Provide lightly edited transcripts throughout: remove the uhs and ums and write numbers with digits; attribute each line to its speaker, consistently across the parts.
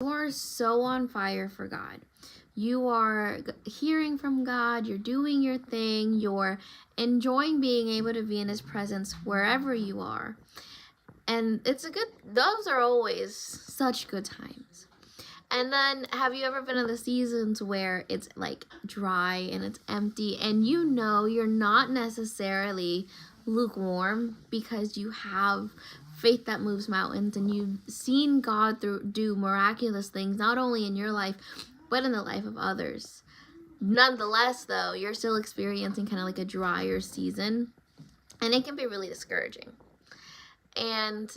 Speaker 1: You are so on fire for God. You are hearing from God, you're doing your thing, you're enjoying being able to be in His presence wherever you are. And those are always such good times. And then, have you ever been in the seasons where it's like dry and it's empty, and you're not necessarily lukewarm because you have faith that moves mountains and you've seen God do miraculous things, not only in your life, but in the life of others? Nonetheless, though, you're still experiencing kind of like a drier season, and it can be really discouraging. And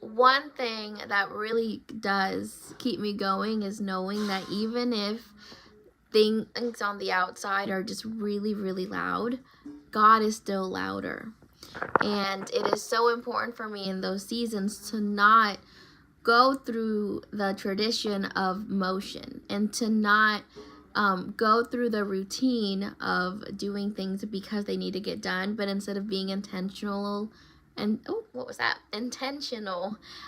Speaker 1: one thing that really does keep me going is knowing that even if things on the outside are just really, really loud, God is still louder. And it is so important for me in those seasons to not go through the tradition of motion and to not go through the routine of doing things because they need to get done, but instead of being intentional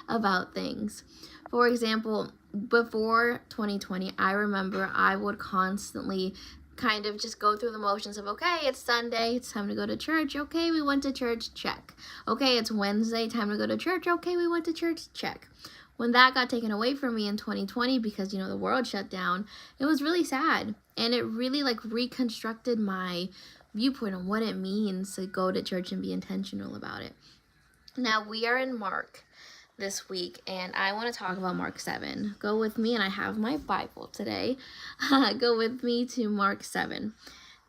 Speaker 1: about things. For example, before 2020, I remember I would constantly kind of just go through the motions of, okay, it's Sunday, it's time to go to church. Okay, we went to church, check. Okay, it's Wednesday, time to go to church. Okay, we went to church, check. When that got taken away from me in 2020 because, the world shut down, it was really sad. And it really reconstructed my viewpoint on what it means to go to church and be intentional about it. Now, we are in Mark this week, and I want to talk about Mark 7. Go with me, and I have my Bible today. Go with me to Mark 7.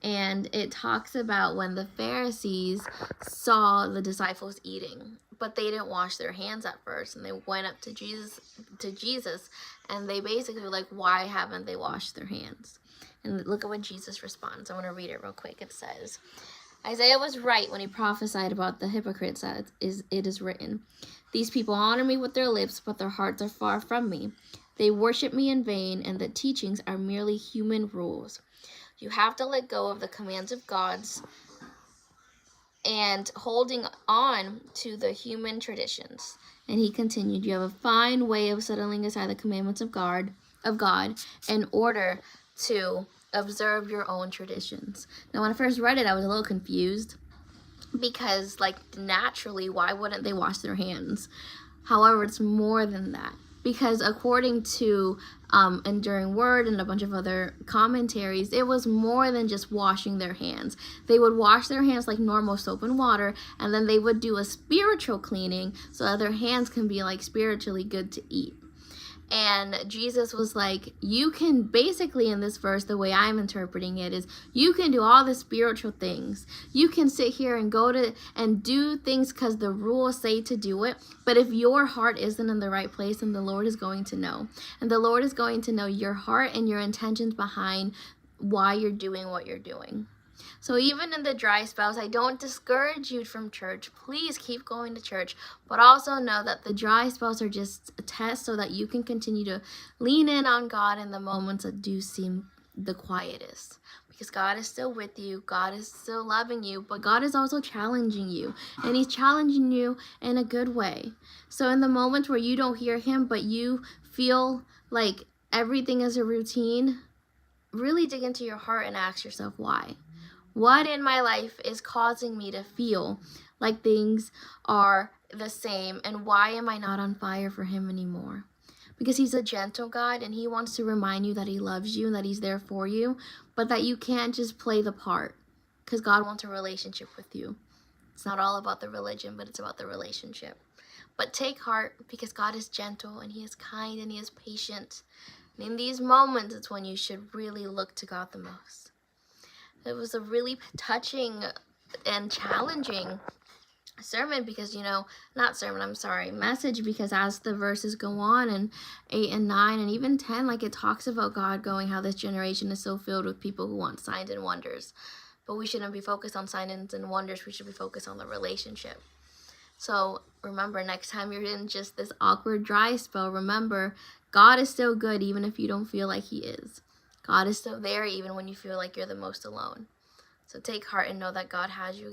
Speaker 1: And it talks about when the Pharisees saw the disciples eating, but they didn't wash their hands at first, and they went up to Jesus, and they basically were like, why haven't they washed their hands? And look at what Jesus responds. I want to read it real quick. It says, Isaiah was right when he prophesied about the hypocrites, that it is written, these people honor me with their lips, but their hearts are far from me. They worship me in vain, and the teachings are merely human rules. You have to let go of the commands of God's and holding on to the human traditions. And he continued, you have a fine way of setting aside the commandments of God in order to observe your own traditions. Now, when I first read it, I was a little confused because, naturally, why wouldn't they wash their hands? However, it's more than that. Because according to Enduring Word and a bunch of other commentaries, it was more than just washing their hands. They would wash their hands like normal soap and water, and then they would do a spiritual cleaning so that their hands can be spiritually good to eat. And Jesus was like, you can basically, in this verse, the way I'm interpreting it is, you can do all the spiritual things. You can sit here and go to and do things because the rules say to do it. But if your heart isn't in the right place, then the Lord is going to know. And the Lord is going to know your heart and your intentions behind why you're doing what you're doing. So even in the dry spells, I don't discourage you from church. Please keep going to church. But also know that the dry spells are just a test so that you can continue to lean in on God in the moments that do seem the quietest. Because God is still with you. God is still loving you. But God is also challenging you. And He's challenging you in a good way. So in the moments where you don't hear Him, but you feel like everything is a routine, really dig into your heart and ask yourself why. What in my life is causing me to feel like things are the same, and why am I not on fire for Him anymore? Because He's a gentle God, and He wants to remind you that He loves you and that He's there for you, but that you can't just play the part, because God wants a relationship with you. It's not all about the religion, but it's about the relationship. But take heart, because God is gentle, and He is kind, and He is patient. And in these moments, it's when you should really look to God the most. It was a really touching and challenging message, because as the verses go on in 8 and 9 and even 10, it talks about God going, how this generation is so filled with people who want signs and wonders. But we shouldn't be focused on signs and wonders. We should be focused on the relationship. So remember, next time you're in just this awkward dry spell, remember, God is still good even if you don't feel like He is. God is still there even when you feel like you're the most alone. So take heart and know that God has you